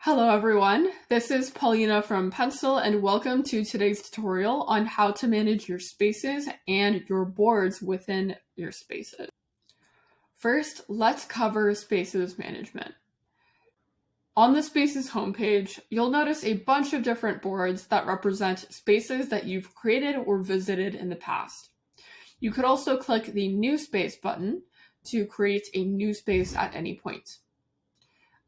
Hello everyone, this is Paulina from Pencil and welcome to today's tutorial on how to manage your spaces and your boards within your spaces. First, let's cover spaces management. On the Spaces homepage, you'll notice a bunch of different boards that represent spaces that you've created or visited in the past. You could also click the New Space button to create a new space at any point.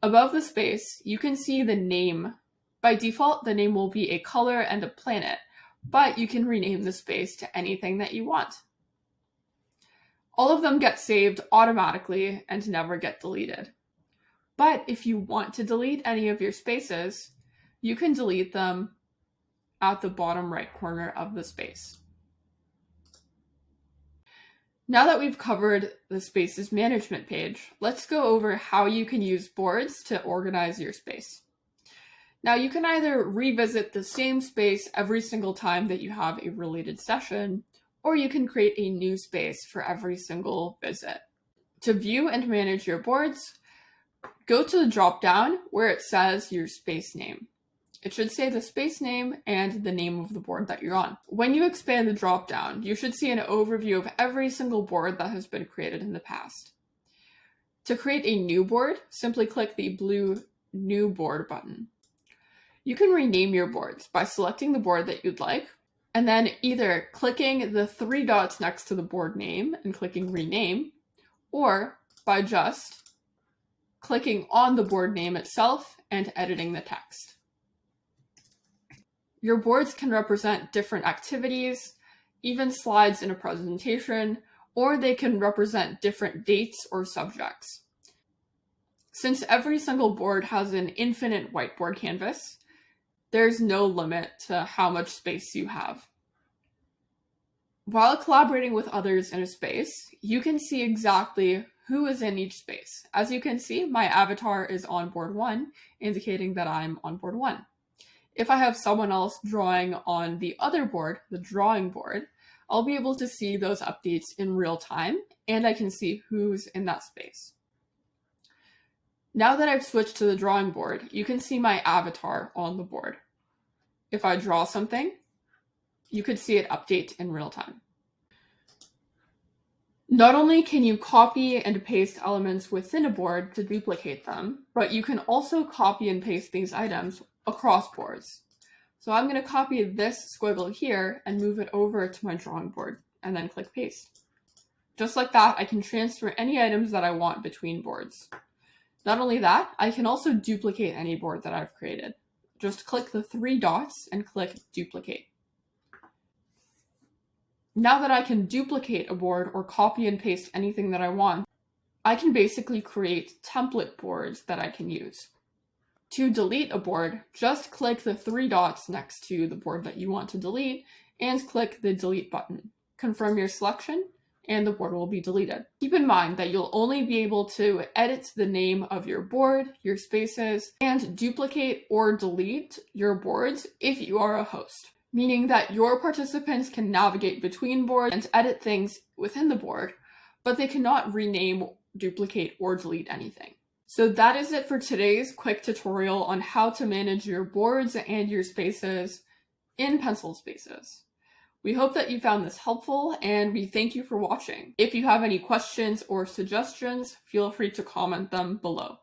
Above the space, you can see the name. By default, the name will be a color and a planet, but you can rename the space to anything that you want. All of them get saved automatically and never get deleted. But if you want to delete any of your spaces, you can delete them at the bottom right corner of the space. Now that we've covered the Spaces management page, let's go over how you can use boards to organize your space. Now you can either revisit the same space every single time that you have a related session, or you can create a new space for every single visit. To view and manage your boards, go to the drop-down where it says your space name. It should say the space name and the name of the board that you're on. When you expand the drop-down, you should see an overview of every single board that has been created in the past. To create a new board, simply click the blue New Board button. You can rename your boards by selecting the board that you'd like, and then either clicking the three dots next to the board name and clicking Rename, or by just clicking on the board name itself and editing the text. Your boards can represent different activities, even slides in a presentation, or they can represent different dates or subjects. Since every single board has an infinite whiteboard canvas, there's no limit to how much space you have. While collaborating with others in a space, you can see exactly who is in each space. As you can see, my avatar is on board 1, indicating that I'm on board 1. If I have someone else drawing on the other board, the drawing board, I'll be able to see those updates in real time, and I can see who's in that space. Now that I've switched to the drawing board, you can see my avatar on the board. If I draw something, you could see it update in real time. Not only can you copy and paste elements within a board to duplicate them, but you can also copy and paste these items across boards. So I'm going to copy this squiggle here and move it over to my drawing board and then click paste. Just like that, I can transfer any items that I want between boards. Not only that, I can also duplicate any board that I've created. Just click the three dots and click duplicate. Now that I can duplicate a board or copy and paste anything that I want, I can basically create template boards that I can use. To delete a board, just click the three dots next to the board that you want to delete and click the delete button. Confirm your selection and the board will be deleted. Keep in mind that you'll only be able to edit the name of your board, your spaces, and duplicate or delete your boards if you are a host, meaning that your participants can navigate between boards and edit things within the board, but they cannot rename, duplicate, or delete anything. So that is it for today's quick tutorial on how to manage your boards and your spaces in Pencil Spaces. We hope that you found this helpful and we thank you for watching. If you have any questions or suggestions, feel free to comment them below.